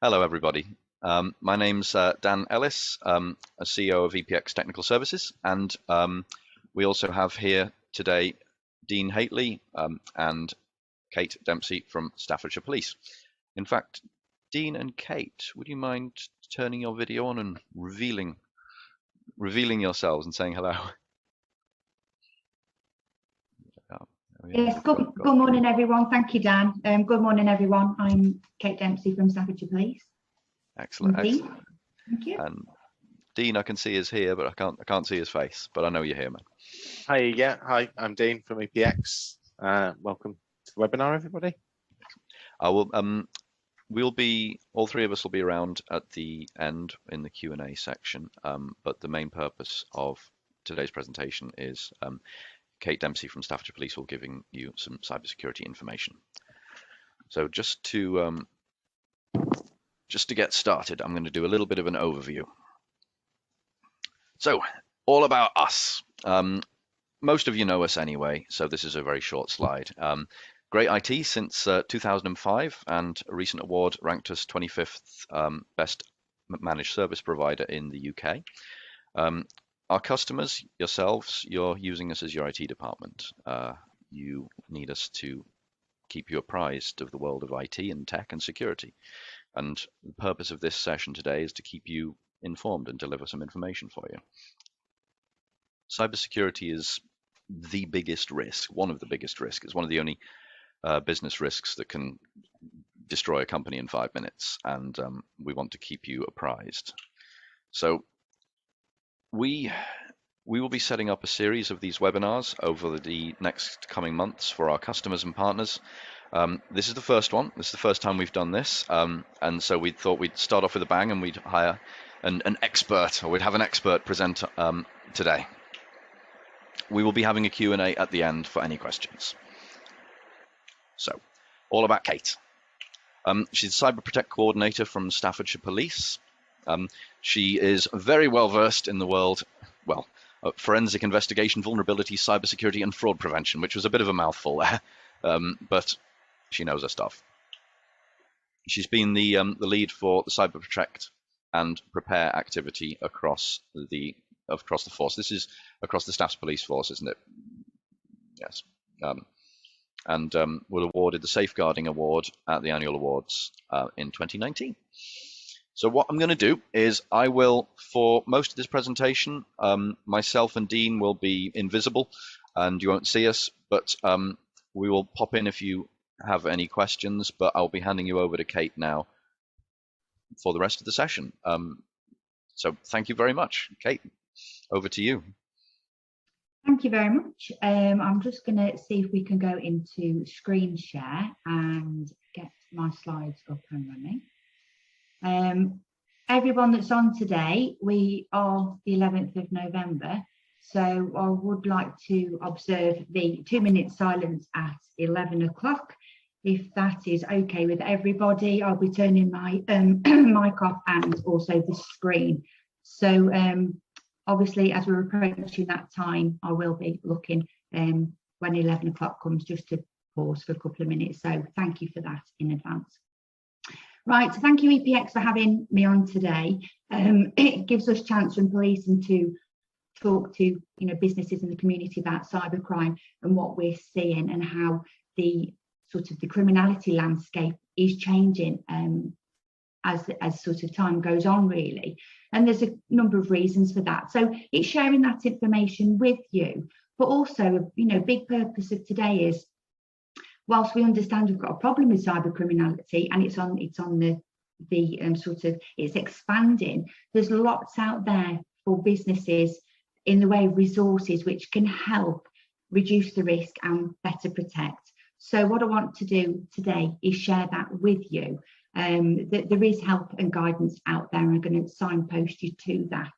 Hello, everybody. My name's Dan Ellis, a CEO of EPX Technical Services, and we also have here today Dean Haitley and Kate Dempsey from Staffordshire Police. In fact, Dean and Kate, would you mind turning your video on and revealing yourselves and saying hello? Yes, good morning, everyone. Thank you, Dan. Good morning, everyone. I'm Kate Dempsey from Staffordshire Police. Excellent, excellent. Thank you. And Dean, I can see is here, but I can't see his face, but I know you're here, man. Hi, I'm Dean from EPX. Welcome to the webinar, everybody. I will. All three of us will be around at the end in the Q&A section, but the main purpose of today's presentation is Kate Dempsey from Staffordshire Police will giving you some cybersecurity information. So just to get started, I'm going to do a little bit of an overview. So all about us. Most of you know us anyway, so this is a very short slide. Great IT since 2005, and a recent award ranked us 25th best managed service provider in the UK. Our customers, yourselves, you're using us as your IT department. You need us to keep you apprised of the world of IT and tech and security. And the purpose of this session today is to keep you informed and deliver some information for you. Cybersecurity is the biggest risk, one of the biggest risks. It's one of the only business risks that can destroy a company in 5 minutes, and we want to keep you apprised. So we will be setting up a series of these webinars over the next coming months for our customers and partners. This is the first one. This is the first time we've done this, and so we thought we'd start off with a bang and we'd hire an expert, or we'd have an expert present today. We will be having a Q&A at the end for any questions. So, all about Kate. She's the Cyber Protect Coordinator from Staffordshire Police. She is very well versed in the world, forensic investigation, vulnerability, cybersecurity, and fraud prevention, which was a bit of a mouthful there, but she knows her stuff. She's been the lead for the Cyber Protect and Prepare activity across the force. This is across the Staff's Police force, isn't it? Yes. And was awarded the Safeguarding Award at the annual awards in 2019. So what I'm going to do is I will, for most of this presentation, myself and Dean will be invisible and you won't see us, but we will pop in if you have any questions, but I'll be handing you over to Kate now for the rest of the session. So thank you very much. Kate, over to you. Thank you very much. I'm just going to see if we can go into screen share and get my slides up and running. Everyone that's on today, we are the 11th of November, so I would like to observe the 2-minute silence at 11 o'clock. If that is okay with everybody, I'll be turning my mic off and also the screen. So obviously, as we're approaching that time, I will be looking when 11 o'clock comes, just to pause for a couple of minutes. So thank you for that in advance. Right, so thank you EPX for having me on today. It gives us chance from policing to talk to businesses in the community about cybercrime and what we're seeing and how the criminality landscape is changing as sort of time goes on, really. And there's a number of reasons for that. So it's sharing that information with you, but also, big purpose of today is, whilst we understand we've got a problem with cyber criminality and it's expanding, there's lots out there for businesses in the way of resources which can help reduce the risk and better protect. So what I want to do today is share that with you. That there is help and guidance out there, and I'm going to signpost you to that.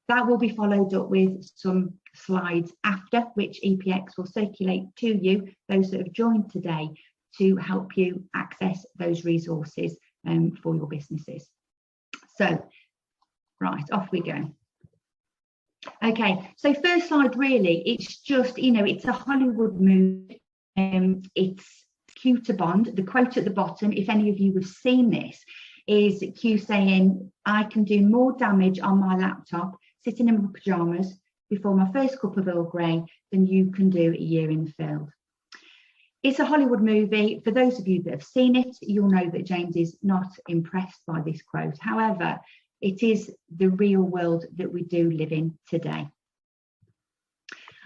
That will be followed up with some slides after, which EPX will circulate to you, those that have joined today, to help you access those resources for your businesses. So, right, off we go. Okay, so first slide, really, it's just, it's a Hollywood movie. It's Q to Bond, the quote at the bottom, if any of you have seen this, is Q saying, I can do more damage on my laptop sitting in my pajamas before my first cup of Earl Grey than you can do a year in the field. It's a Hollywood movie. For those of you that have seen it, you'll know that James is not impressed by this quote. However, it is the real world that we do live in today.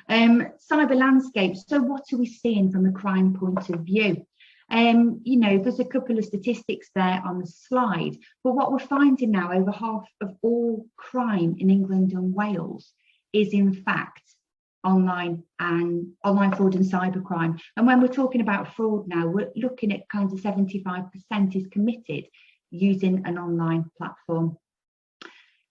Cyber landscape. So what are we seeing from a crime point of view? You know, there's a couple of statistics there on the slide, but what we're finding now, over half of all crime in England and Wales is in fact online fraud and cybercrime. And when we're talking about fraud now, we're looking at kind of 75% is committed using an online platform.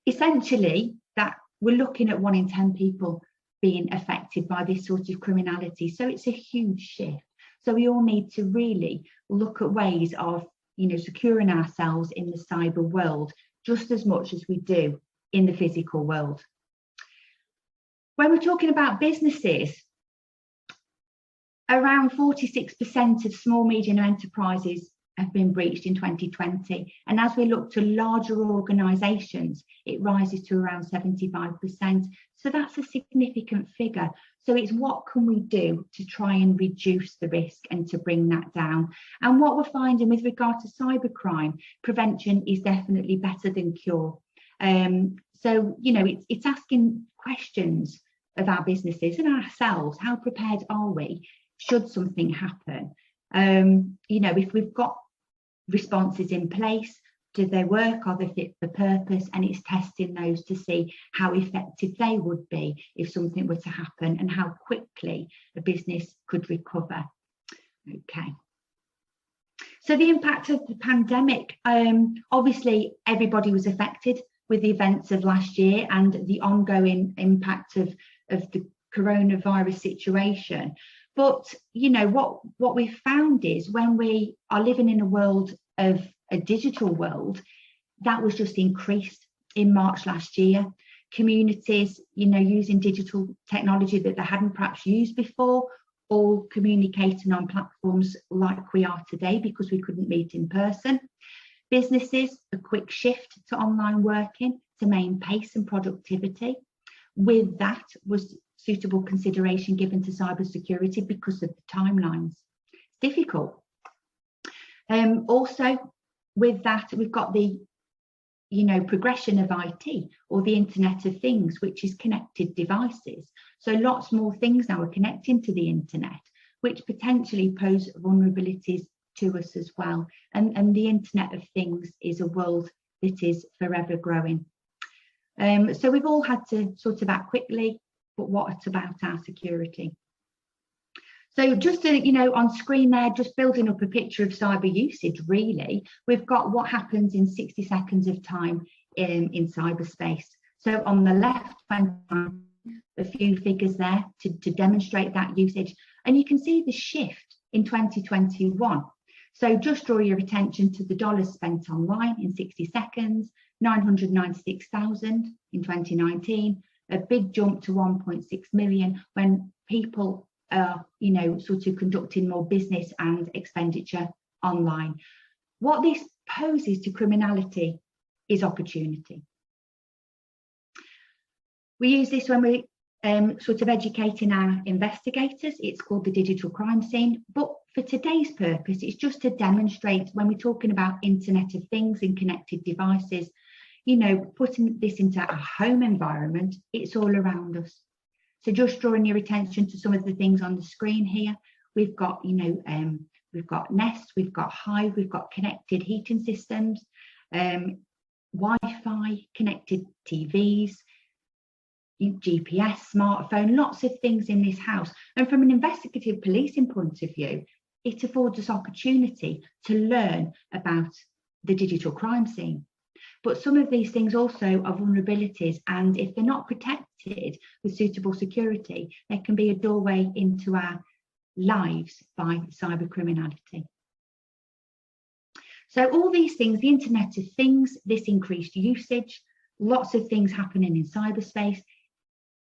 Essentially, that we're looking at 1 in 10 people being affected by this sort of criminality. So it's a huge shift. So we all need to really look at ways of, you know, securing ourselves in the cyber world just as much as we do in the physical world. When we're talking about businesses, around 46% of small, medium enterprises have been breached in 2020. And as we look to larger organisations, it rises to around 75%. So that's a significant figure. So it's what can we do to try and reduce the risk and to bring that down. And what we're finding with regard to cybercrime, prevention is definitely better than cure. So, you know, it's asking questions of our businesses and ourselves. How prepared are we should something happen? You know, if we've got responses in place, do they work? Are they fit for purpose? And it's testing those to see how effective they would be if something were to happen and how quickly a business could recover. Okay. So the impact of the pandemic, obviously everybody was affected with the events of last year and the ongoing impact of the coronavirus situation. But, you know, what we've found is when we are living in a world of a digital world, that was just increased in March last year. Communities, you know, using digital technology that they hadn't perhaps used before, all communicating on platforms like we are today because we couldn't meet in person. Businesses, a quick shift to online working to maintain pace and productivity. With that was suitable consideration given to cybersecurity because of the timelines. It's difficult. Also, with that, we've got the, you know, progression of IT or the Internet of Things, which is connected devices. So lots more things now are connecting to the internet, which potentially pose vulnerabilities to us as well. And the Internet of Things is a world that is forever growing. So we've all had to sort of act quickly, but what about our security? So just to, you know, on screen there, just building up a picture of cyber usage, really, we've got what happens in 60 seconds of time in cyberspace. So on the left, a few figures there to demonstrate that usage. And you can see the shift in 2021. So just draw your attention to the dollars spent online in 60 seconds, 996,000 in 2019, a big jump to 1.6 million when people are, you know, sort of conducting more business and expenditure online. What this poses to criminality is opportunity. We use this when we sort of educating our investigators. It's called the digital crime scene. But for today's purpose, it's just to demonstrate when we're talking about Internet of Things and connected devices, you know, putting this into a home environment, it's all around us. So just drawing your attention to some of the things on the screen here. We've got, you know, we've got Nest, we've got Hive, we've got connected heating systems, Wi-Fi, connected TVs, GPS, smartphone, lots of things in this house. And from an investigative policing point of view, it affords us opportunity to learn about the digital crime scene. But some of these things also are vulnerabilities, and if they're not protected with suitable security, there can be a doorway into our lives by cyber criminality. So all these things, the Internet of Things, this increased usage, lots of things happening in cyberspace.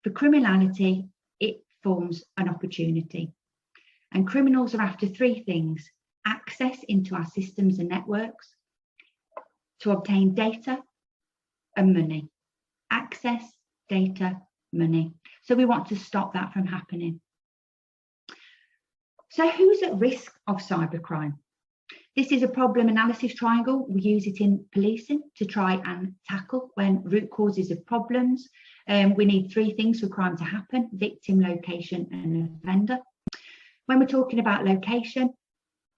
For criminality, it forms an opportunity. And criminals are after three things: access into our systems and networks, to obtain data and money. Access, data, money. So we want to stop that from happening. So who's at risk of cybercrime? This is a problem analysis triangle. We use it in policing to try and tackle when root causes of problems. We need three things for crime to happen: victim, location, and offender. When we're talking about location,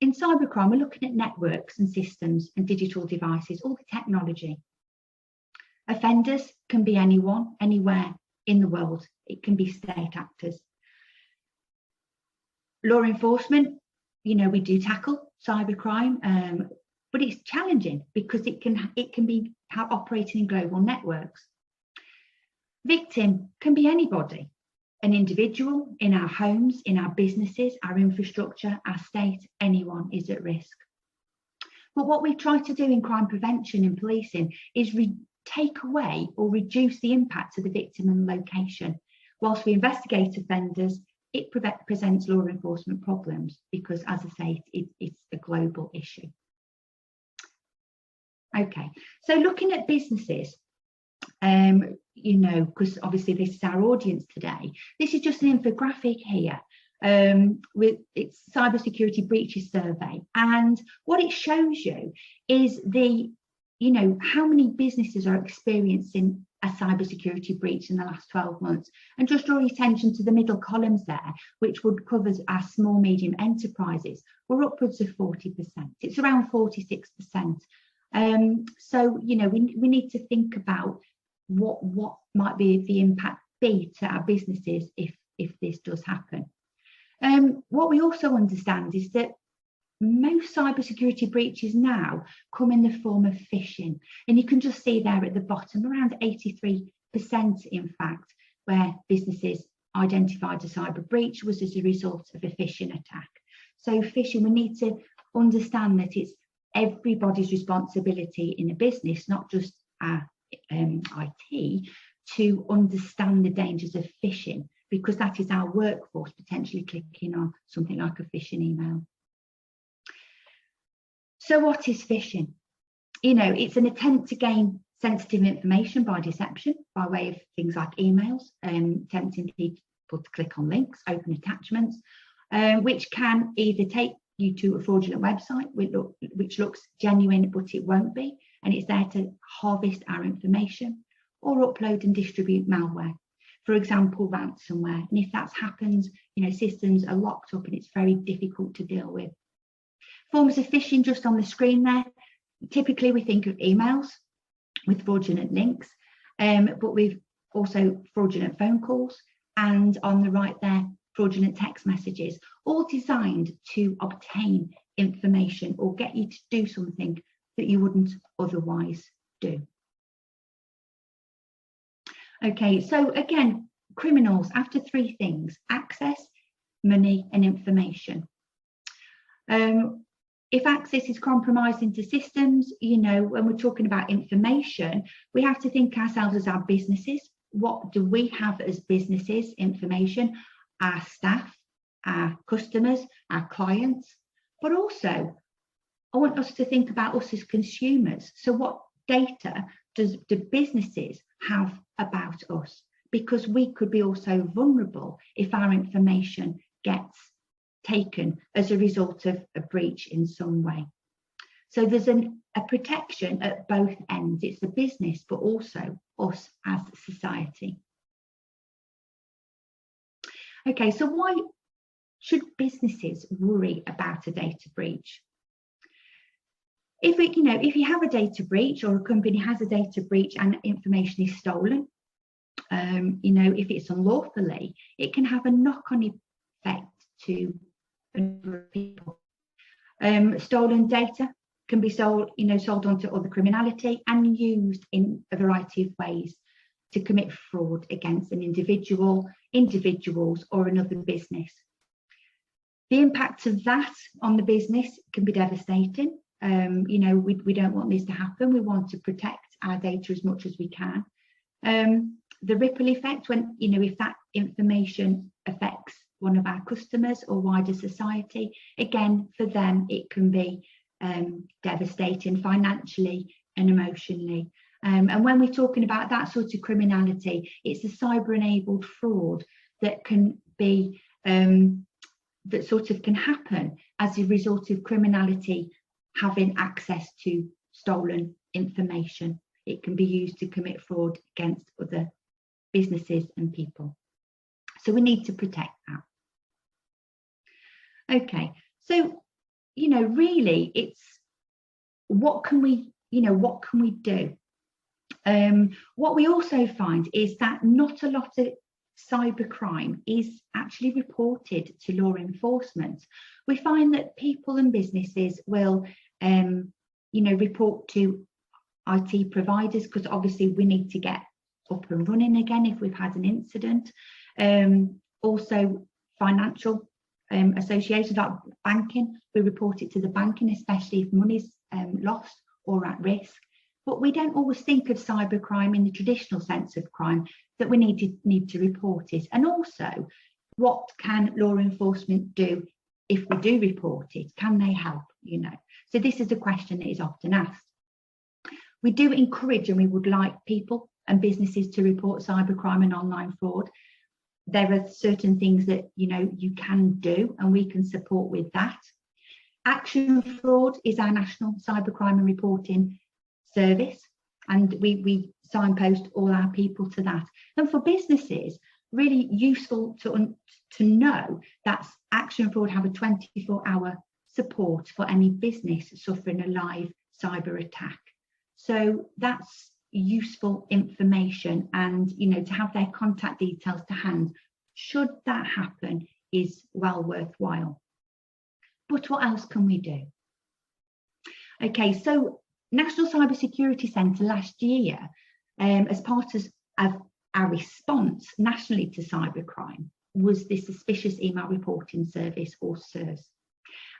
in cybercrime, we're looking at networks and systems and digital devices, all the technology. Offenders can be anyone, anywhere in the world. It can be state actors. Law enforcement, you know, we do tackle cybercrime, but it's challenging because it can be operating in global networks. Victim can be anybody, an individual in our homes, in our businesses, our infrastructure, our state. Anyone is at risk. But what we try to do in crime prevention and policing is take away or reduce the impact of the victim and location. Whilst we investigate offenders, it presents law enforcement problems because, as I say, it's a global issue. Okay, so looking at businesses, you know, because obviously this is our audience today, this is just an infographic here with its cybersecurity breaches survey, and what it shows you is you know, how many businesses are experiencing a cybersecurity breach in the last 12 months. And just draw your attention to the middle columns there, which would cover our small, medium enterprises. We're upwards of 40%. It's around 46%. So, you know, we need to think about what might be the impact be to our businesses if this does happen. What we also understand is that most cybersecurity breaches now come in the form of phishing, and you can just see there at the bottom, around 83% in fact, where businesses identified a cyber breach was as a result of a phishing attack. So phishing, we need to understand that it's everybody's responsibility in a business, not just our IT, to understand the dangers of phishing, because that is our workforce potentially clicking on something like a phishing email. So what is phishing? You know, it's an attempt to gain sensitive information by deception, by way of things like emails, tempting people to click on links, open attachments, which can either take you to a fraudulent website, which looks genuine, but it won't be, and it's there to harvest our information, or upload and distribute malware. For example, ransomware. And if that happens, you know, systems are locked up and it's very difficult to deal with. Forms of phishing just on the screen there. Typically we think of emails with fraudulent links, but we've also fraudulent phone calls, and on the right there, fraudulent text messages, all designed to obtain information or get you to do something that you wouldn't otherwise do. Okay, so again, criminals after three things: access, money, and information. If access is compromised into systems, you know, when we're talking about information, we have to think ourselves as our businesses. What do we have as businesses? Information, our staff, our customers, our clients, but also I want us to think about us as consumers. So what data do businesses have about us? Because we could be also vulnerable if our information gets taken as a result of a breach in some way. So there's a protection at both ends. It's the business, but also us as a society. Okay, so why should businesses worry about a data breach? If you have a data breach, or a company has a data breach and information is stolen, you know, if it's unlawfully, it can have a knock-on effect to a number of people. Stolen data can be sold onto other criminality and used in a variety of ways to commit fraud against an individual, individuals, or another business. The impact of that on the business can be devastating. You know, we don't want this to happen. We want to protect our data as much as we can. The ripple effect, when, you know, if that information affects one of our customers or wider society, again, for them, it can be devastating financially, and emotionally. And when we're talking about that sort of criminality, it's the cyber-enabled fraud that can be, that sort of can happen as a result of criminality having access to stolen information. It can be used to commit fraud against other businesses and people. So we need to protect that. Okay, so, you know, really it's what can we do? What we also find is that not a lot of cybercrime is actually reported to law enforcement. We find that people and businesses will, report to IT providers, because obviously we need to get up and running again if we've had an incident. Also financial associations like banking, we report it to the banking, especially if money's lost or at risk. But we don't always think of cybercrime in the traditional sense of crime, that we need to report it. And also, what can law enforcement do if we do report it? Can they help? You know, so this is a question that is often asked. We do encourage, and we would like people and businesses to report cybercrime and online fraud. There are certain things that you can do, and we can support with that. Action Fraud is our national cybercrime and reporting service, and we signpost all our people to that. And for businesses, really useful to know that Action Fraud have a 24-hour support for any business suffering a live cyber attack. So that's useful information, and to have their contact details to hand should that happen is well worthwhile. But what else can we do? Okay, so National Cyber Security Centre last year, as part of our response nationally to cybercrime, was the Suspicious Email Reporting Service, or SERS.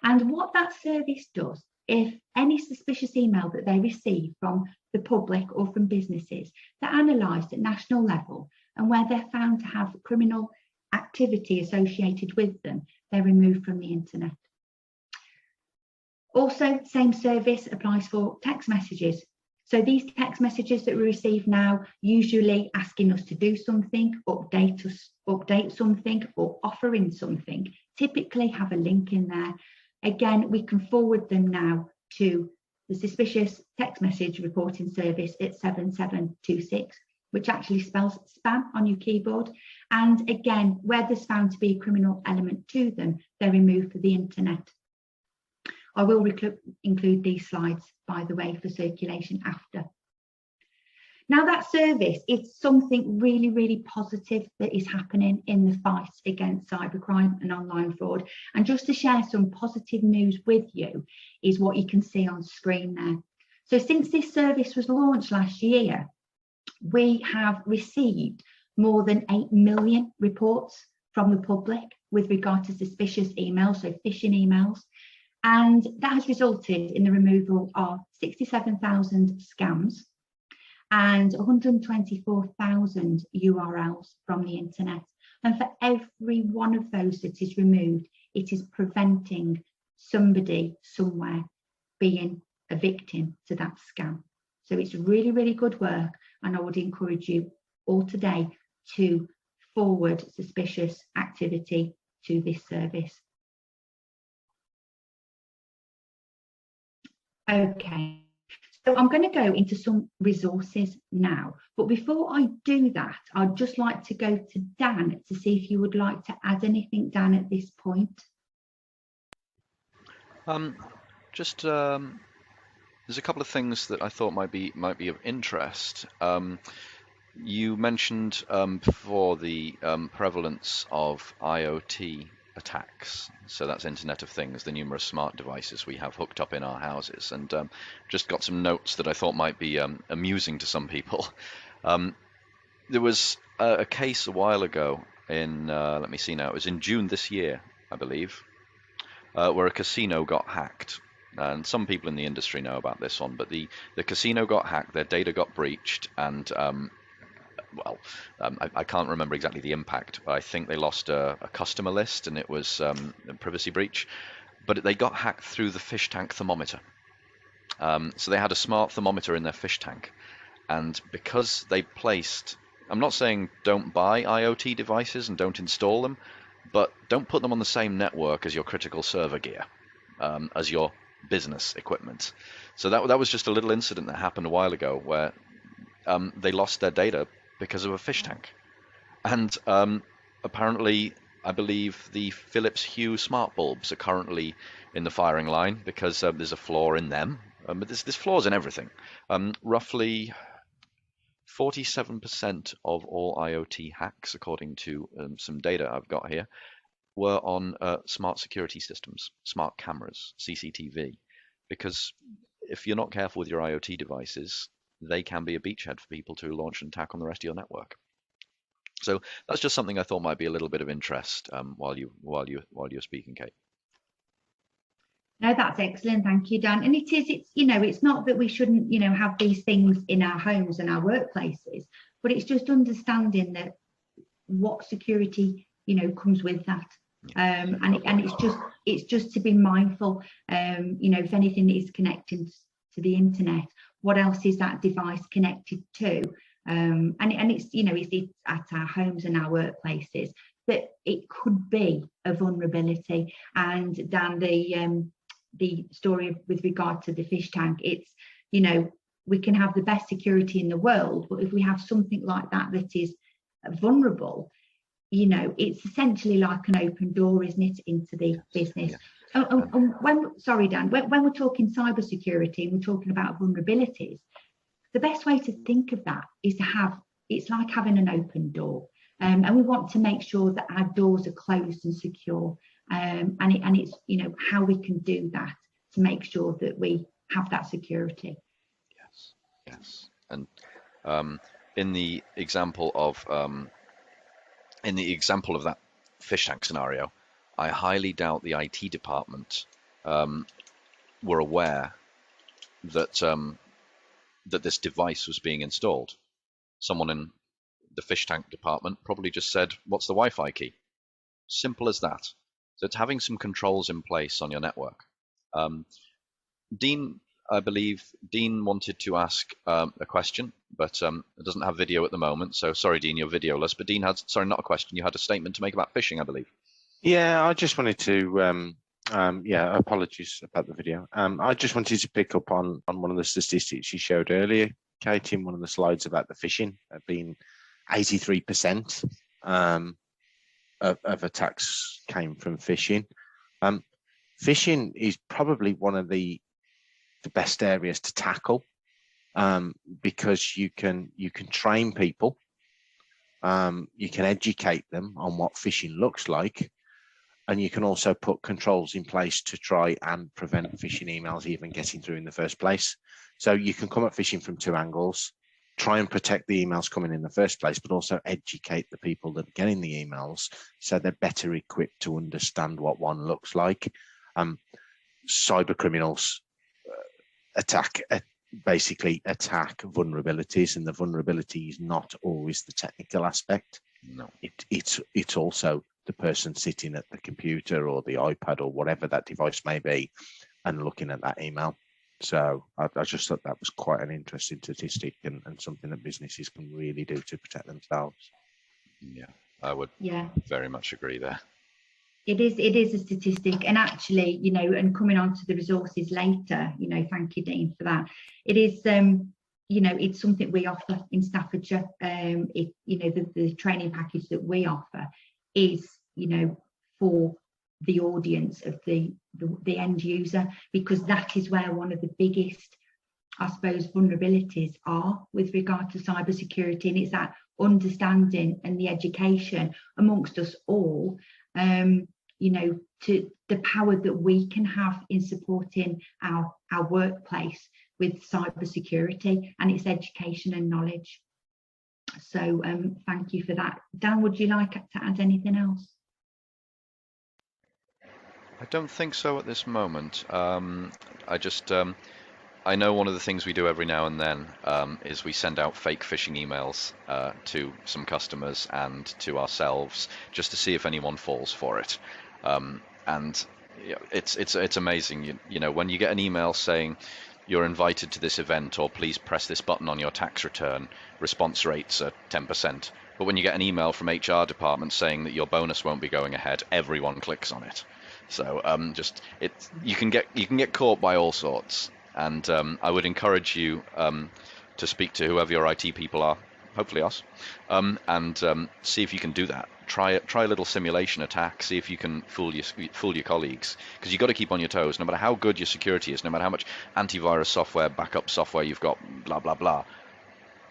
And what that service does, if any suspicious email that they receive from the public or from businesses, they're analysed at national level, and where they're found to have criminal activity associated with them, they're removed from the internet. Also, same service applies for text messages. So these text messages that we receive now, usually asking us to do something, update something, or offering something, typically have a link in there. Again, we can forward them now to the Suspicious Text Message Reporting Service at 7726, which actually spells spam on your keyboard. And again, where there's found to be a criminal element to them, they're removed from the internet. I will include these slides, by the way, for circulation after. Now, that service is something really, really positive that is happening in the fight against cybercrime and online fraud. And just to share some positive news with you is what you can see on screen there. So since this service was launched last year, we have received more than 8 million reports from the public with regard to suspicious emails, so phishing emails. And that has resulted in the removal of 67,000 scams and 124,000 URLs from the internet. And for every one of those that is removed, it is preventing somebody somewhere being a victim to that scam. So it's really, really good work. And I would encourage you all today to forward suspicious activity to this service. Okay, so I'm going to go into some resources now, but before I do that, I'd just like to go to Dan to see if you would like to add anything, Dan, at this point. There's a couple of things that I thought might be of interest. You mentioned before the prevalence of IoT attacks. So that's Internet of Things, the numerous smart devices we have hooked up in our houses. And just got some notes that I thought might be amusing to some people. There was a case a while ago in, let me see now, it was in June this year, I believe, where a casino got hacked. And some people in the industry know about this one, but the casino got hacked, their data got breached, and I can't remember exactly the impact, but I think they lost a customer list, and it was a privacy breach. But they got hacked through the fish tank thermometer. So they had a smart thermometer in their fish tank, and because they placed, I'm not saying don't buy IoT devices and don't install them, but don't put them on the same network as your critical server gear, as your business equipment. So that was just a little incident that happened a while ago where they lost their data because of a fish tank. And apparently, I believe the Philips Hue smart bulbs are currently in the firing line because there's a flaw in them. But there's flaws in everything. Roughly 47% of all IoT hacks, according to some data I've got here, were on smart security systems, smart cameras, CCTV. Because if you're not careful with your IoT devices, they can be a beachhead for people to launch an attack on the rest of your network. So that's just something I thought might be a little bit of interest while you're speaking, Kate. No, that's excellent. Thank you, Dan. And it's not that we shouldn't, have these things in our homes and our workplaces, but it's just understanding that what security, comes with that. And it's just to be mindful, if anything is connecting to the internet, what else is that device connected to? And it's at our homes and our workplaces, but it could be a vulnerability. And Dan, the story with regard to the fish tank, it's, we can have the best security in the world, but if we have something like that is vulnerable, it's essentially like an open door, isn't it, into the business. Yeah. Sorry, Dan, when we're talking cybersecurity and we're talking about vulnerabilities, the best way to think of that is it's like having an open door. And we want to make sure that our doors are closed and secure. And it's, how we can do that to make sure that we have that security. Yes. And in the example of that fish tank scenario, I highly doubt the IT department were aware that that this device was being installed. Someone in the fish tank department probably just said, "What's the Wi-Fi key?" Simple as that. So it's having some controls in place on your network. Dean, I believe Dean wanted to ask a question, but it doesn't have video at the moment. So sorry, Dean, you're videoless. But Dean had, sorry, not a question. You had a statement to make about phishing, I believe. Yeah, I just wanted to, apologies about the video. I just wanted to pick up on one of the statistics you showed earlier, Kate, in one of the slides about the phishing being 83% of attacks came from phishing. Phishing is probably one of the best areas to tackle because you can train people, you can educate them on what phishing looks like, and you can also put controls in place to try and prevent phishing emails even getting through in the first place. So you can come at phishing from two angles, try and protect the emails coming in the first place, but also educate the people that are getting the emails so they're better equipped to understand what one looks like. Cyber criminals basically attack vulnerabilities, and the vulnerability is not always the technical aspect. No, it's also the person sitting at the computer or the iPad or whatever that device may be and looking at that email. So I just thought that was quite an interesting statistic and something that businesses can really do to protect themselves. Yeah, I would very much agree there. It is a statistic, and actually, and coming on to the resources later, thank you, Dean, for that. It is, it's something we offer in Staffordshire. The training package that we offer is, for the audience of the end user, because that is where one of the biggest, I suppose, vulnerabilities are with regard to cybersecurity, and it's that understanding and the education amongst us all, to the power that we can have in supporting our workplace with cybersecurity and its education and knowledge. So thank you for that. Dan, would you like to add anything else? I don't think so at this moment. I know one of the things we do every now and then is we send out fake phishing emails to some customers and to ourselves just to see if anyone falls for it. And it's amazing, when you get an email saying, you're invited to this event, or please press this button on your tax return, response rates are 10%. But when you get an email from HR department saying that your bonus won't be going ahead, everyone clicks on it. So you can get caught by all sorts. And I would encourage you to speak to whoever your IT people are, hopefully us, and see if you can do that. Try a little simulation attack. See if you can fool your colleagues, because you've got to keep on your toes. No matter how good your security is, no matter how much antivirus software, backup software you've got, blah blah blah,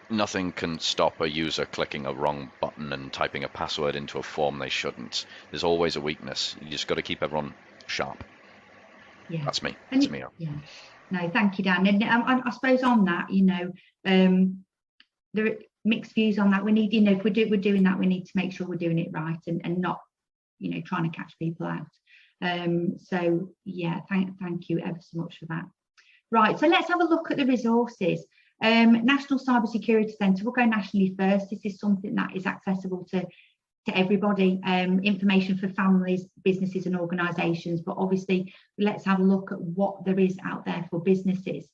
nothing can stop a user clicking a wrong button and typing a password into a form they shouldn't. There's always a weakness. You just got to keep everyone sharp. Yeah, that's me. And that's me. Yeah. No, thank you, Dan. And I suppose on that, there are mixed views on that. We need, if we're doing that, we need to make sure we're doing it right and not, trying to catch people out. So yeah, thank you ever so much for that. Right, so let's have a look at the resources. National Cybersecurity Centre, we'll go nationally first. This is something that is accessible to everybody, information for families, businesses and organisations, but obviously let's have a look at what there is out there for businesses.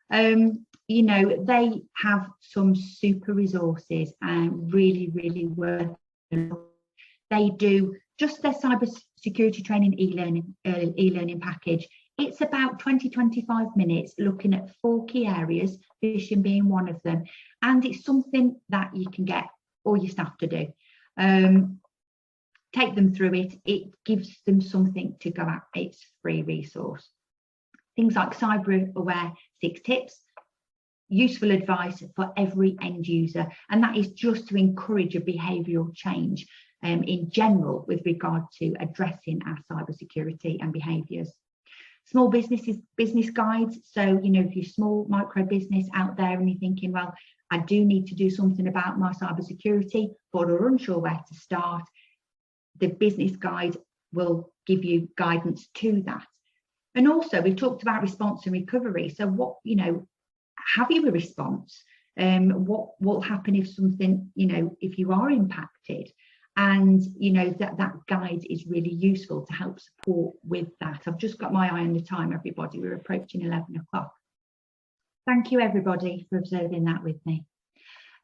They have some super resources and really worth it. They do just their cybersecurity training e-learning package. It's about 20-25 minutes looking at 4 key areas, phishing being one of them, and it's something that you can get all your staff to do. Take them through it. It gives them something to go at. It's a free resource. Things like cyber aware 6 tips, useful advice for every end user, and that is just to encourage a behavioural change in general with regard to addressing our cybersecurity and behaviours. Small business guides. So, if you're small micro business out there and you're thinking, well, I do need to do something about my cybersecurity, but are unsure where to start, the business guide will give you guidance to that. And also, we've talked about response and recovery. So what, have you a response? What will happen if something, if you are impacted? And, that guide is really useful to help support with that. I've just got my eye on the time, everybody. We're approaching 11 o'clock. Thank you, everybody, for observing that with me.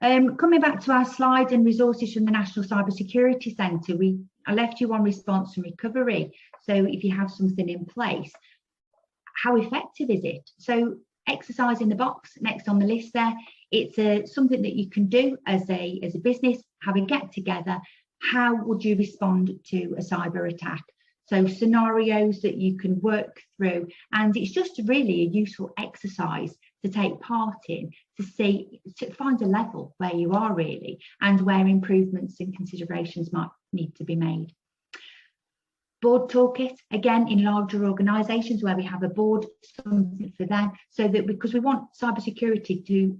Coming back to our slide and resources from the National Cybersecurity Centre, I left you on response and recovery. So if you have something in place, how effective is it? So exercise in the box next on the list there. It's something that you can do as a business, have a get together. How would you respond to a cyber attack? So scenarios that you can work through, and it's just really a useful exercise to take part in, to find a level where you are really and where improvements and considerations might need to be made. Board toolkit, again, in larger organisations where we have a board, something for them, so that because we want cybersecurity to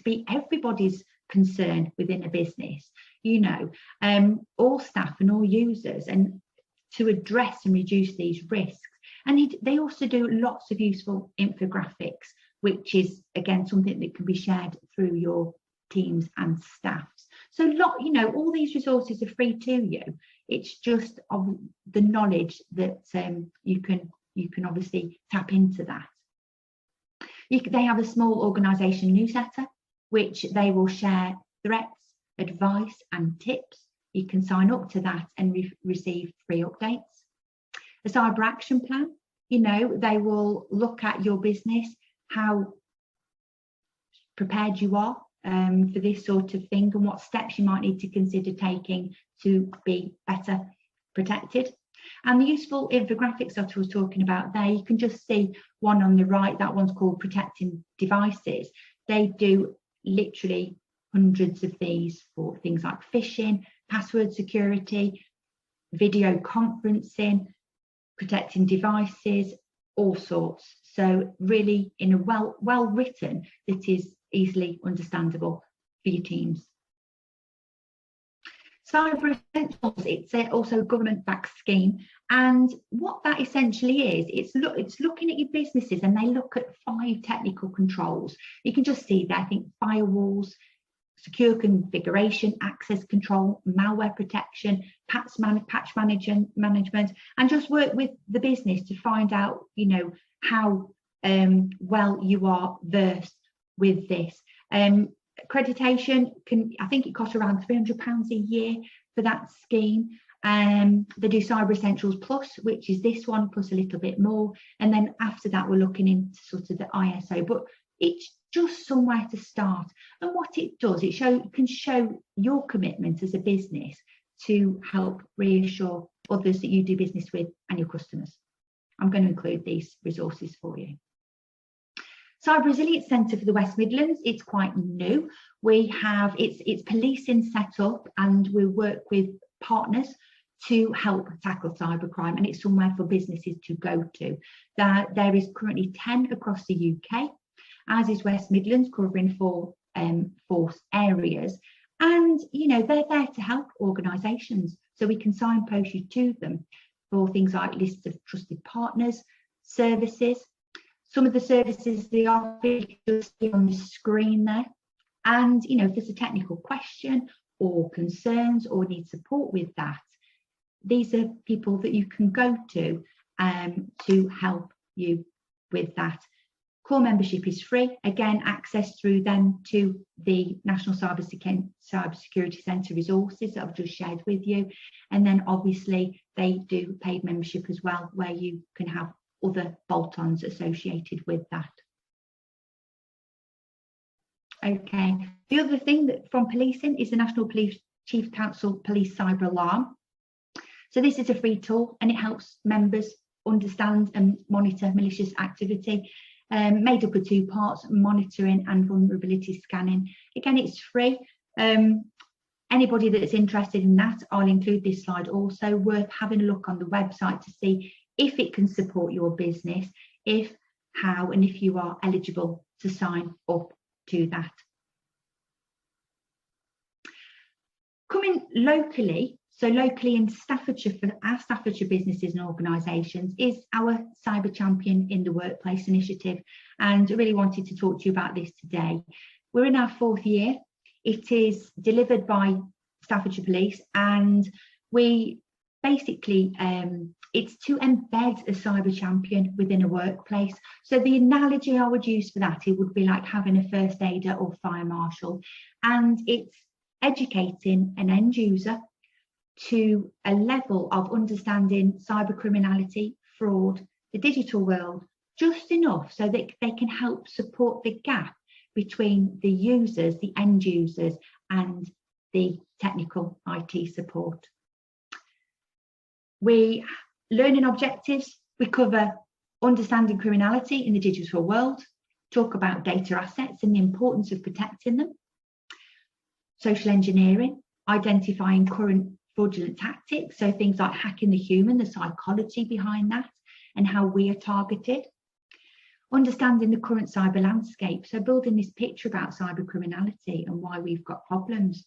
be everybody's concern within a business, all staff and all users, and to address and reduce these risks. And they also do lots of useful infographics, which is again something that can be shared through your teams and staffs. So all these resources are free to you. It's just of the knowledge that you can obviously tap into that. They have a small organisation newsletter, which they will share threats, advice and tips. You can sign up to that and receive free updates. A cyber action plan, they will look at your business, how prepared you are for this sort of thing and what steps you might need to consider taking to be better protected. And the useful infographics that I was talking about there, you can just see one on the right, that one's called Protecting Devices. They do literally hundreds of these for things like phishing, password security, video conferencing, protecting devices, all sorts. So really in a well written that is easily understandable for your teams. Cyber Essentials, it's also a government-backed scheme, and what that essentially is, it's looking at your businesses, and they look at 5 technical controls. You can just see there, I think firewalls, secure configuration, access control, malware protection, patch management, and just work with the business to find out, how well you are versed with this. Accreditation I think it costs around £300 a year for that scheme. They do Cyber Essentials Plus, which is this one, plus a little bit more. And then after that, we're looking into sort of the ISO, but it's just somewhere to start. And what it does, it can show your commitment as a business to help reassure others that you do business with and your customers. I'm going to include these resources for you. Cyber Resilience Centre for the West Midlands, it's quite new. We have, it's policing set up, and we work with partners to help tackle cybercrime, and it's somewhere for businesses to go to. There is currently 10 across the UK, as is West Midlands, covering 4 force areas. And, you know, they're there to help organisations, so we can signpost you to them for things like lists of trusted partners, services. Some of the services they offer, you'll see on the screen there. And, you know, if there's a technical question or concerns or need support with that, these are people that you can go to help you with that. Core membership is free. Again, access through them to the National Cybersecurity Centre resources that I've just shared with you. And then obviously they do paid membership as well, where you can have other bolt-ons associated with that. Okay, the other thing that from policing is the National Police Chief Council Police Cyber Alarm. So this is a free tool, and it helps members understand and monitor malicious activity, made up of 2 parts, monitoring and vulnerability scanning. Again, it's free. Anybody that's interested in that, I'll include this slide also, worth having a look on the website to see if it can support your business, if, how, and if you are eligible to sign up to that. Coming locally, so locally in Staffordshire, for our Staffordshire businesses and organisations, is our Cyber Champion in the Workplace initiative. And I really wanted to talk to you about this today. We're in our 4th year. It is delivered by Staffordshire Police, and we basically, it's to embed a cyber champion within a workplace. So the analogy I would use for that, it would be like having a first aider or fire marshal, and it's educating an end user to a level of understanding cyber criminality, fraud, the digital world, just enough so that they can help support the gap between the users, the end users, and the technical IT support. We learning objectives, we cover understanding criminality in the digital world, talk about data assets and the importance of protecting them, social engineering, identifying current fraudulent tactics, so things like hacking the human, the psychology behind that, and how we are targeted, understanding the current cyber landscape, so building this picture about cyber criminality and why we've got problems.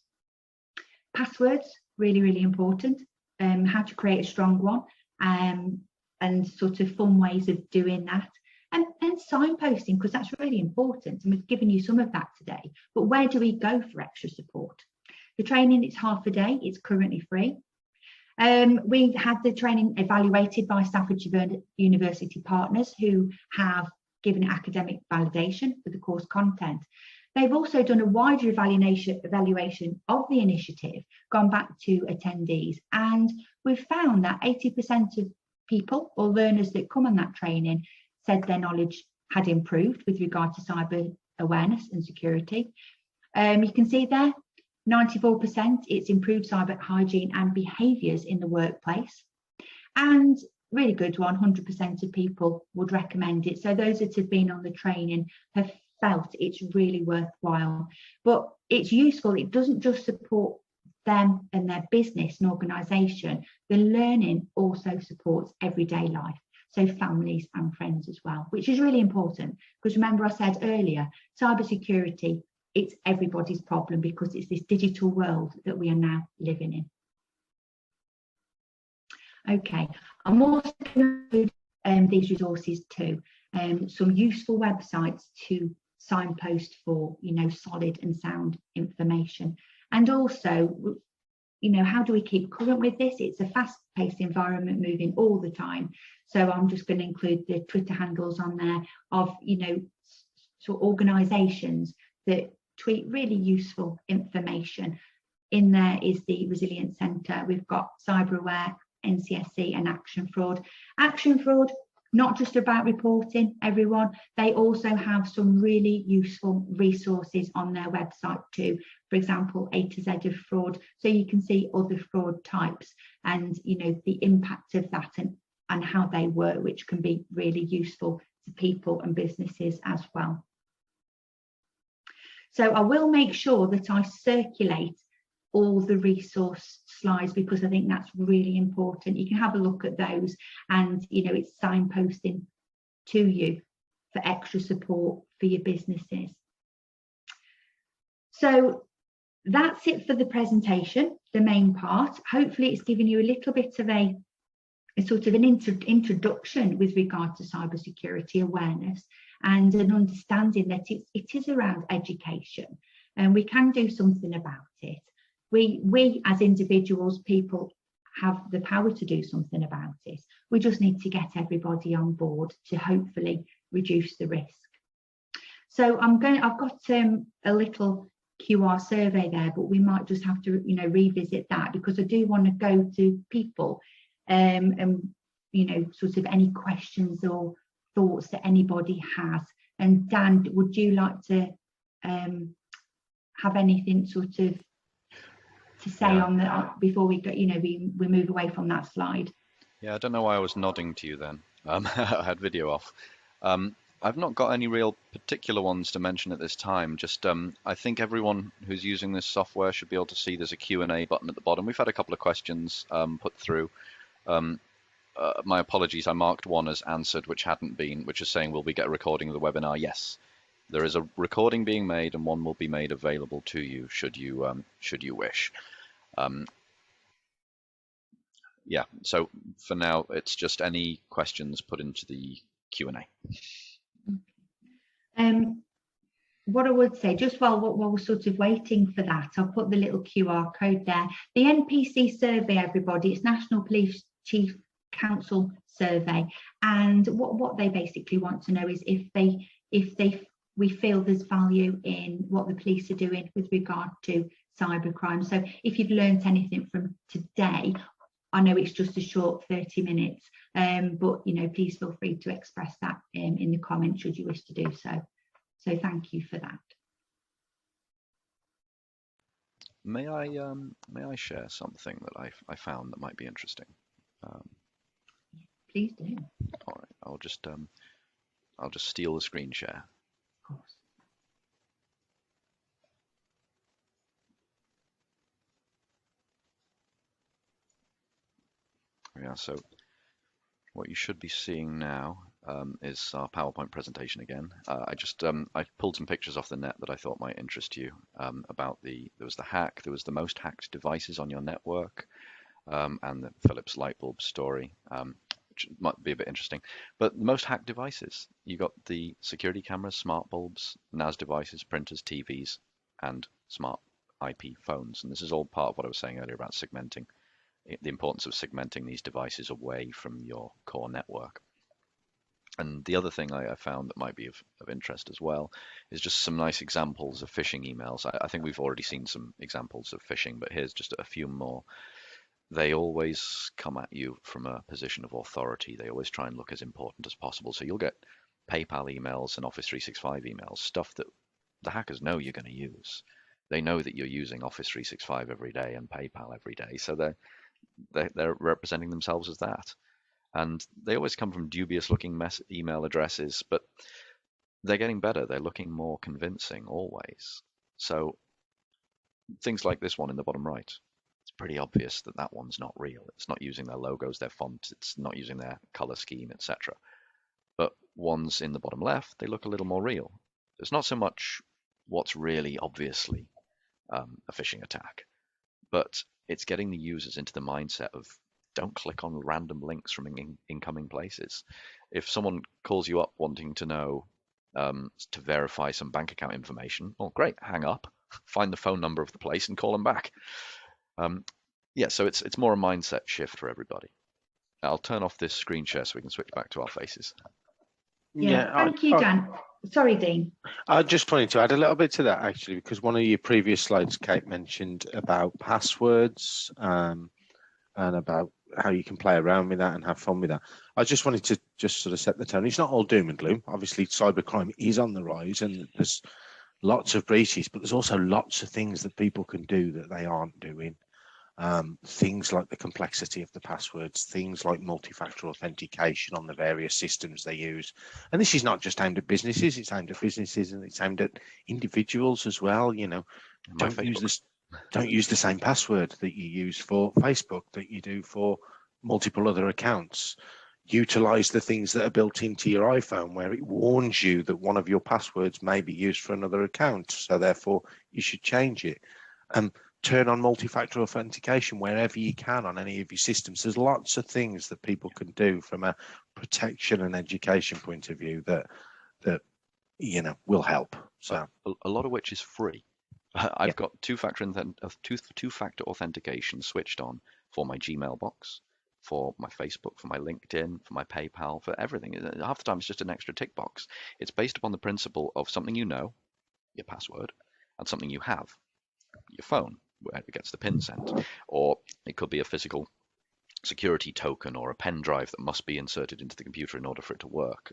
Passwords, really, really important. How to create a strong one, and sort of fun ways of doing that, and signposting, because that's really important, and we've given you some of that today. But where do we go for extra support? The training is half a day, it's currently free. We had the training evaluated by Staffordshire University partners who have given academic validation for the course content. They've also done a wider evaluation of the initiative, gone back to attendees, and we've found that 80% of people or learners that come on that training said their knowledge had improved with regard to cyber awareness and security. You can see there, 94%, it's improved cyber hygiene and behaviours in the workplace. And really good one, 100% of people would recommend it. So those that have been on the training have felt it's really worthwhile. But it's useful, it doesn't just support them and their business and organisation. The learning also supports everyday life, so families and friends as well, which is really important, because remember I said earlier, cybersecurity, it's everybody's problem because it's this digital world that we are now living in. Okay, I'm also going to include these resources too, some useful websites to signpost for, you know, solid and sound information. And also how do we keep current with this? It's a fast-paced environment, moving all the time. So I'm just going to include the Twitter handles on there of, sort of organisations that tweet really useful information. In there is the Resilience Centre. We've got Cyber Aware, NCSC, and Action Fraud. Action Fraud, not just about reporting, everyone. They also have some really useful resources on their website too. For example, A to Z of fraud, so you can see other fraud types and the impact of that and how they work, which can be really useful to people and businesses as well. So I will make sure that I circulate all the resource slides, because I think that's really important. You can have a look at those, and it's signposting to you for extra support for your businesses. So that's it for the presentation, the main part. Hopefully it's given you a little bit of a sort of an introduction with regard to cybersecurity awareness and an understanding that it is around education, and we can do something about it. We as individuals, people, have the power to do something about it. We just need to get everybody on board to hopefully reduce the risk. So I've got a little QR survey there, but we might just have to revisit that, because I do want to go to people and sort of any questions or thoughts that anybody has. And Dan, would you like to have anything sort of to say on the before we go, we move away from that slide? Yeah, I don't know why I was nodding to you then. I had video off. I've not got any real particular ones to mention at this time. Just I think everyone who's using this software should be able to see there's a Q&A button at the bottom. We've had a couple of questions put through. My apologies, I marked one as answered which hadn't been, which is saying, will we get a recording of the webinar? Yes, there is a recording being made, and one will be made available to you should you wish. Yeah, so for now it's just any questions put into the Q&A. What I would say, just while we're sort of waiting for that, I'll put the little QR code there. The NPC survey, everybody, it's National Police Chief Council survey, and what they basically want to know is if we feel there's value in what the police are doing with regard to cybercrime. So if you've learned anything from today, I know it's just a short 30 minutes, but please feel free to express that in the comments should you wish to do so. So thank you for that. May I share something that I found that might be interesting? Please do. All right, I'll just steal the screen share. Of course. Yeah, so what you should be seeing now is our PowerPoint presentation again. I pulled some pictures off the net that I thought might interest you about there was the hack, there was the most hacked devices on your network, and the Philips light bulb story, which might be a bit interesting. But the most hacked devices, you got the security cameras, smart bulbs, NAS devices, printers, TVs, and smart IP phones. And this is all part of what I was saying earlier about segmenting, the importance of segmenting these devices away from your core network. And the other thing I found that might be of interest as well is just some nice examples of phishing emails. I think we've already seen some examples of phishing, but here's just a few more. They always come at you from a position of authority. They always try and look as important as possible. So you'll get PayPal emails and Office 365 emails, stuff that the hackers know you're going to use. They know that you're using Office 365 every day and PayPal every day. So they're representing themselves as that. And they always come from dubious looking email addresses, but they're getting better. They're looking more convincing always. So things like this one in the bottom right, it's pretty obvious that that one's not real. It's not using their logos, their font, it's not using their color scheme, etc. But ones in the bottom left, they look a little more real. It's not so much what's really obviously a phishing attack, but it's getting the users into the mindset of don't click on random links from incoming places. If someone calls you up wanting to know to verify some bank account information, well, great, hang up, find the phone number of the place and call them back. Yeah, so it's more a mindset shift for everybody. I'll turn off this screen share so we can switch back to our faces. Yeah, thank you, Dan. Sorry, Dean. I just wanted to add a little bit to that, actually, because one of your previous slides, Kate, mentioned about passwords and about how you can play around with that and have fun with that. I just wanted to just sort of set the tone. It's not all doom and gloom. Obviously, cybercrime is on the rise and there's lots of breaches, but there's also lots of things that people can do that they aren't doing. Things like the complexity of the passwords, things like multi-factor authentication on the various systems they use. And this is not just aimed at businesses, it's aimed at businesses and it's aimed at individuals as well. You know, don't use the same password that you use for Facebook that you do for multiple other accounts. Utilize the things that are built into your iPhone where it warns you that one of your passwords may be used for another account, so therefore you should change it. Turn on multi-factor authentication wherever you can on any of your systems. There's lots of things that people can do from a protection and education point of view that you know will help. So a lot of which is free. I've got two-factor authentication switched on for my Gmail box, for my Facebook, for my LinkedIn, for my PayPal, for everything. Half the time it's just an extra tick box. It's based upon the principle of something you know, your password, and something you have, your phone, where it gets the pin sent, or it could be a physical security token or a pen drive that must be inserted into the computer in order for it to work,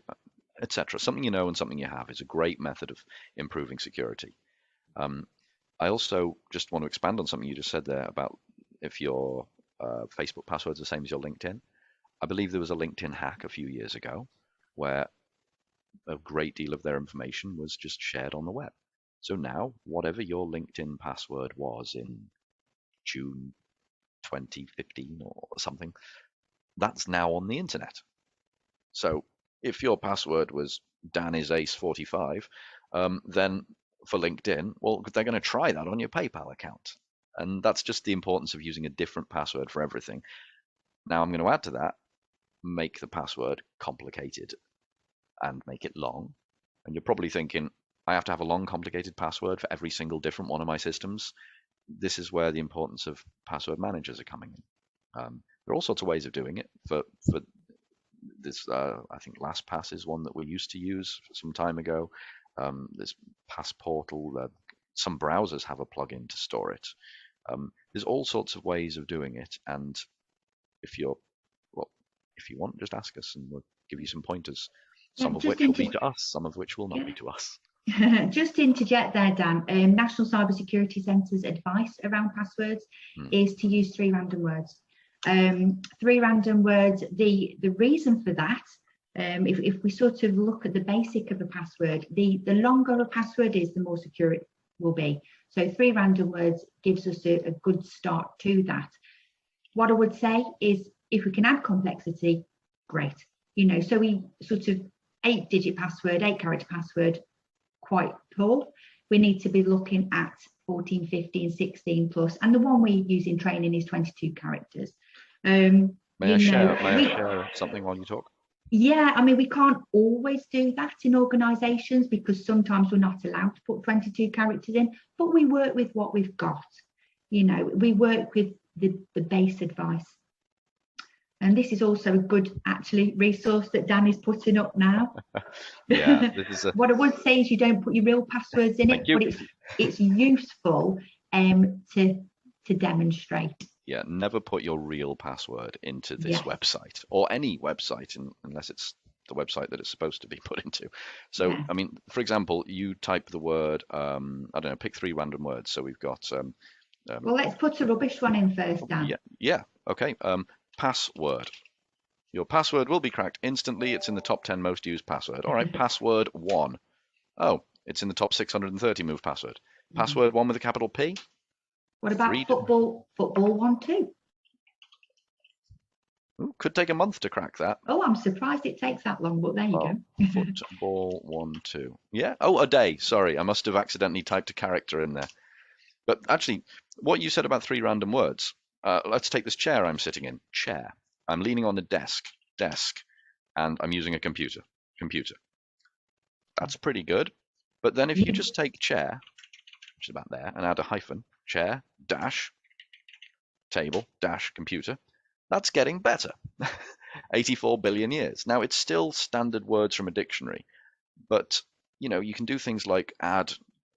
etc. Something you know and something you have is a great method of improving security. I also just want to expand on something you just said there about if your Facebook password is the same as your LinkedIn. I believe there was a LinkedIn hack a few years ago where a great deal of their information was just shared on the web. So now, whatever your LinkedIn password was in June 2015 or something, that's now on the internet. So if your password was DanisAce45, then for LinkedIn, well, they're going to try that on your PayPal account. And that's just the importance of using a different password for everything. Now I'm going to add to that, make the password complicated and make it long. And you're probably thinking, I have to have a long, complicated password for every single different one of my systems. This is where the importance of password managers are coming in. There are all sorts of ways of doing it. For this, I think LastPass is one that we used to use some time ago. There's Passportal. Some browsers have a plugin to store it. There's all sorts of ways of doing it, and if you want, just ask us, and we'll give you some pointers. Some of which will be to us, some of which will not be to us. Just to interject there, Dan, National Cyber Security Centre's advice around passwords is to use 3 random words. 3 random words, the reason for that, if we sort of look at the basic of a password, the longer a password is, the more secure it will be. So 3 random words gives us a good start to that. What I would say is if we can add complexity, great. You know, so we sort of 8-digit password, 8-character password, quite poor. We need to be looking at 14, 15, 16 plus, and the one we use in training is 22 characters. May I share something while you talk? Yeah, I mean, we can't always do that in organisations because sometimes we're not allowed to put 22 characters in, but we work with what we've got. You know, we work with the base advice. And this is also a good, actually, resource that Dan is putting up now. Yeah, this is what I would say is you don't put your real passwords in it, but it's useful to demonstrate. Yeah, never put your real password into this website or any website unless it's the website that it's supposed to be put into. So, I mean, for example, you type the word, I don't know, pick 3 random words. So we've got... well, let's put a rubbish one in first, Dan. Yeah, okay. Password. Your password will be cracked instantly. It's in the top 10 most used password. All right, password 1. Oh, it's in the top 630 moved password. Password 1 with a capital P. What about football 1, 2? Ooh, could take a month to crack that. Oh, I'm surprised it takes that long, but there you go. Football 1, 2. Yeah. Oh, a day. Sorry, I must have accidentally typed a character in there. But actually, what you said about 3 random words. Let's take this chair I'm sitting in. Chair. I'm leaning on a desk, and I'm using a computer. That's pretty good. But then if you just take chair, which is about there, and add a hyphen, chair, dash, table dash computer. That's getting better. 84 billion years. Now, it's still standard words from a dictionary, but you can do things like add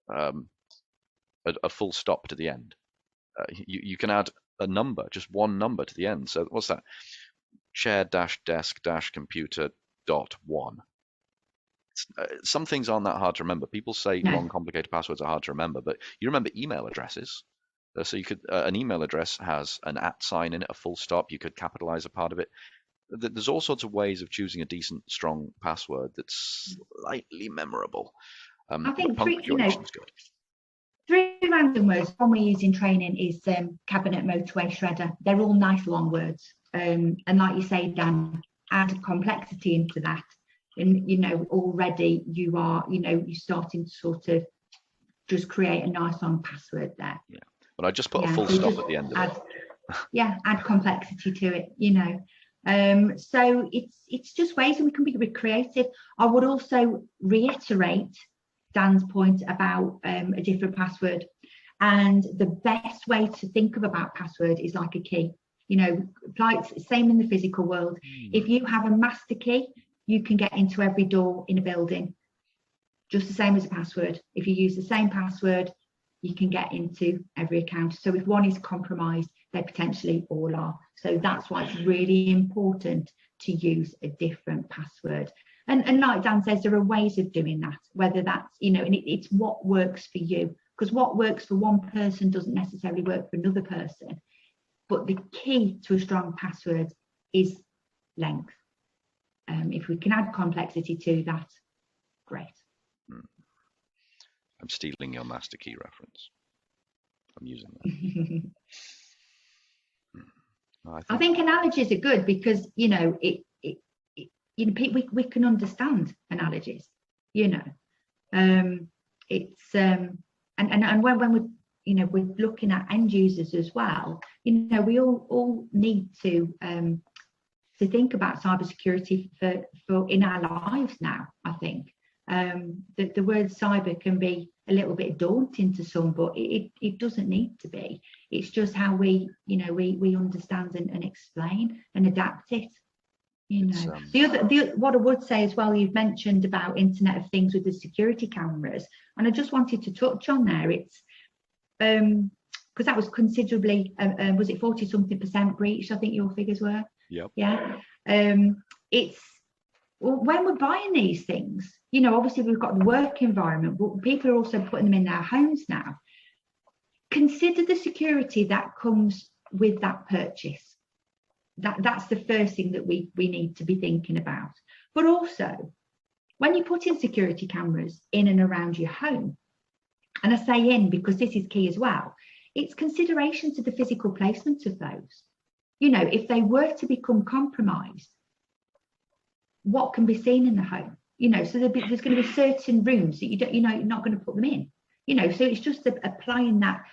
a full stop to the end. You can add a number, just one number to the end. So what's that? Chair dash desk dash computer dot one. Some things aren't that hard to remember. People say long, complicated passwords are hard to remember, but you remember email addresses. So you could an email address has an @ sign in it, a full stop. You could capitalize a part of it. There's all sorts of ways of choosing a decent, strong password that's slightly memorable. I think punctuation's good. 3 random words. One we use in training is cabinet, motorway, shredder. They're all nice long words. And like you say, Dan, add complexity into that. And already you are, you're starting to sort of just create a nice long password there. Yeah, but I just put a full stop at the end of it. Yeah, add complexity to it. So it's just ways that we can be creative. I would also reiterate Dan's point about a different password, and the best way to think about password is like a key. Same in the physical world. If you have a master key, you can get into every door in a building, just the same as a password. If you use the same password, you can get into every account. So if one is compromised, they potentially all are. So that's why it's really important to use a different password. And like Dan says, there are ways of doing that, whether that's, and it's what works for you, because what works for one person doesn't necessarily work for another person. But the key to a strong password is length. If we can add complexity to that, great. I'm stealing your master key reference. I'm using that. I think analogies are good because we can understand analogies. It's and when we're looking at end users as well. We all need to think about cybersecurity for in our lives now. I think the word cyber can be a little bit daunting to some, but it doesn't need to be. It's just how we understand and explain and adapt it. What I would say as well, you've mentioned about Internet of Things with the security cameras, and I just wanted to touch on there. It's because that was considerably, was it 40-something% breach? I think your figures were. Yep. Yeah. It's when we're buying these things, obviously we've got the work environment, but people are also putting them in their homes now. Consider the security that comes with that purchase. That's the first thing that we need to be thinking about. But also, when you put in security cameras in and around your home, and I say in because this is key as well, it's consideration to the physical placement of those. If they were to become compromised, what can be seen in the home? So there's going to be certain rooms that you're not going to put them in. So it's just applying that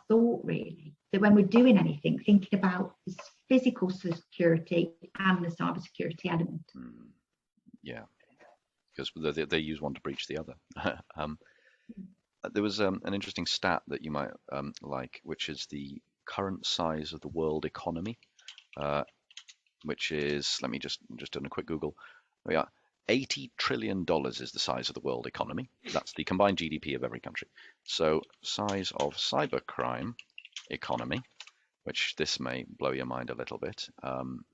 thought, really, that when we're doing anything, thinking about the physical security and the cyber security element. Yeah, because they use one to breach the other. There was an interesting stat that you might like, which is the current size of the world economy, which is, let me just do a quick Google. We are $80 trillion is the size of the world economy. That's the combined GDP of every country. So size of cybercrime economy, which this may blow your mind a little bit,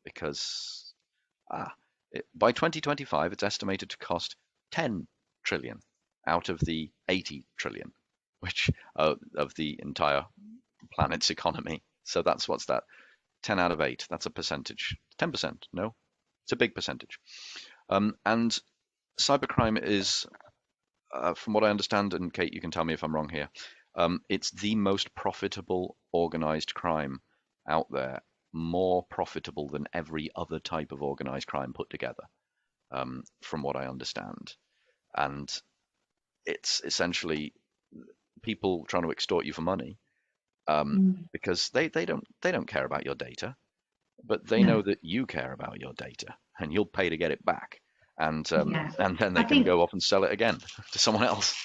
because by 2025, it's estimated to cost 10 trillion out of the 80 trillion, which of the entire planet's economy. So what's that? 10 out of 8. That's a percentage. 10%. No, it's a big percentage. And cybercrime is, from what I understand, and Kate, you can tell me if I'm wrong here, it's the most profitable organized crime out there, more profitable than every other type of organized crime put together, from what I understand. And it's essentially people trying to extort you for money, because they don't care about your data, but they know that you care about your data, and you'll pay to get it back, and then they can go off and sell it again to someone else.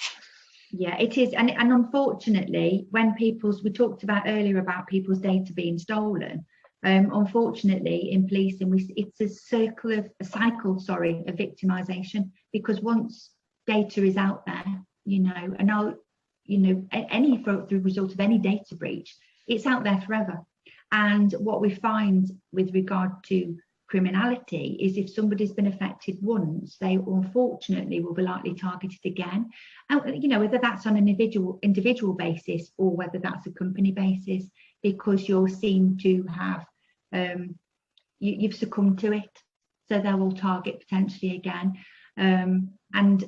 Yeah, it is. And unfortunately, when we talked about earlier about people's data being stolen, unfortunately in policing, it's a cycle of victimization, because once data is out there, through result of any data breach, it's out there forever. And what we find with regard to criminality is if somebody's been affected once, they unfortunately will be likely targeted again. And whether that's on an individual basis or whether that's a company basis, because you're seen to have you've succumbed to it, so they will target potentially again. And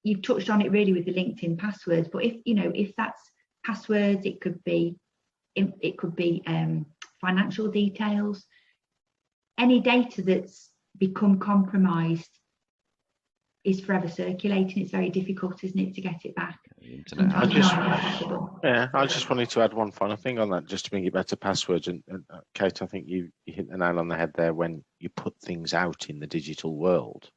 you've touched on it really with the LinkedIn passwords, but if that's passwords, it could be financial details. Any data that's become compromised is forever circulating. It's very difficult, isn't it, to get it back? I just wanted to add one final thing on that, just to bring it back to passwords. And Kate, I think you hit the nail on the head there when you put things out in the digital world.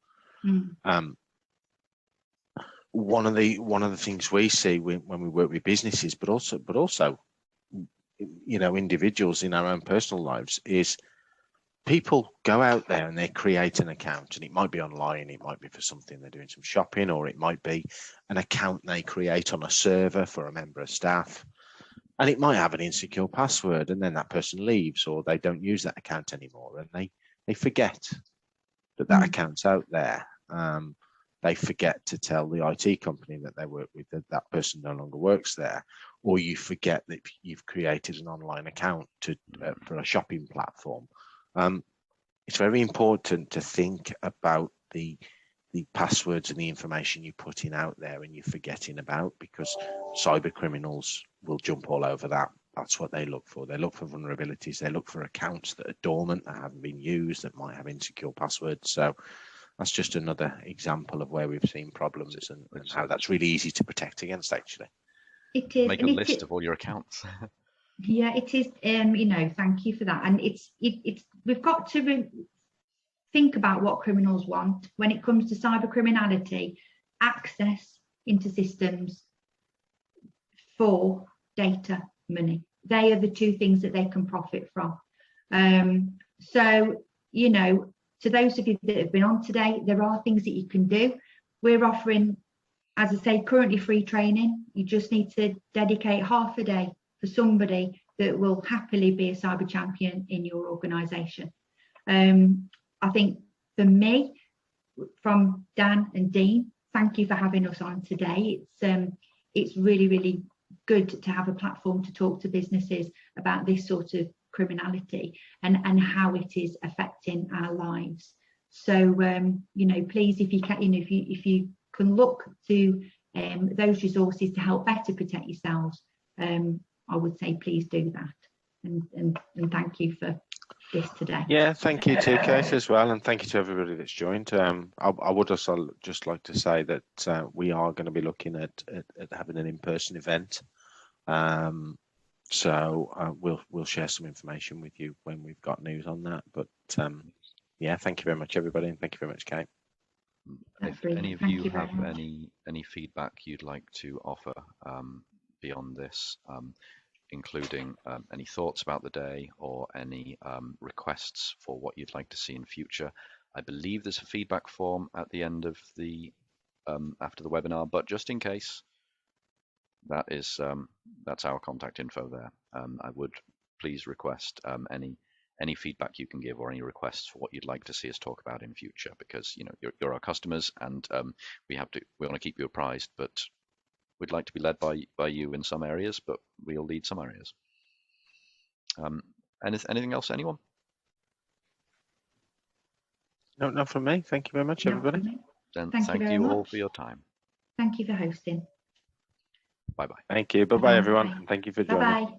One of the things we see when we work with businesses, but also individuals in our own personal lives, is people go out there and they create an account, and it might be online, it might be for something they're doing some shopping, or it might be an account they create on a server for a member of staff, and it might have an insecure password, and then that person leaves, or they don't use that account anymore, and they forget that account's out there. They forget to tell the IT company that they work with that person no longer works there, or you forget that you've created an online account for a shopping platform. It's very important to think about the passwords and the information you're putting out there and you're forgetting about, because cyber criminals will jump all over that. That's what they look for. They look for vulnerabilities. They look for accounts that are dormant, that haven't been used, that might have insecure passwords. So that's just another example of where we've seen problems and how that's really easy to protect against, actually. It is. Make a list of all your accounts. Yeah, it is. Thank you for that. And it's we've got to think about what criminals want when it comes to cyber criminality: access into systems for data, money. They are the two things that they can profit from. To those of you that have been on today, there are things that you can do. We're offering, as I say, currently free training. You just need to dedicate half a day for somebody that will happily be a cyber champion in your organisation. I think for me, from Dan and Dean, thank you for having us on today. It's really, really good to have a platform to talk to businesses about this sort of criminality and how it is affecting our lives. So please, if you can, if you can look to those resources to help better protect yourselves, I would say please do that. And thank you for this today. Yeah, thank you to Kate as well, and thank you to everybody that's joined. I would also just like to say that we are going to be looking at having an in-person event. So we'll share some information with you when we've got news on that. But yeah, thank you very much, everybody, and thank you very much, Kate. If any of you have any feedback you'd like to offer beyond this, including any thoughts about the day or any requests for what you'd like to see in future, I believe there's a feedback form at the end of the after the webinar, but just in case, that's our contact info there. I would please request any feedback you can give or any requests for what you'd like to see us talk about in future, because you're our customers, and we want to keep you apprised, but we'd like to be led by you in some areas, but we'll lead some areas. Anything else, anyone? No, not from me. Thank you very much, everybody. Then thank you all for your time. Thank you for hosting. Bye-bye. Thank you. Bye-bye, everyone. Thank you for joining. Bye-bye.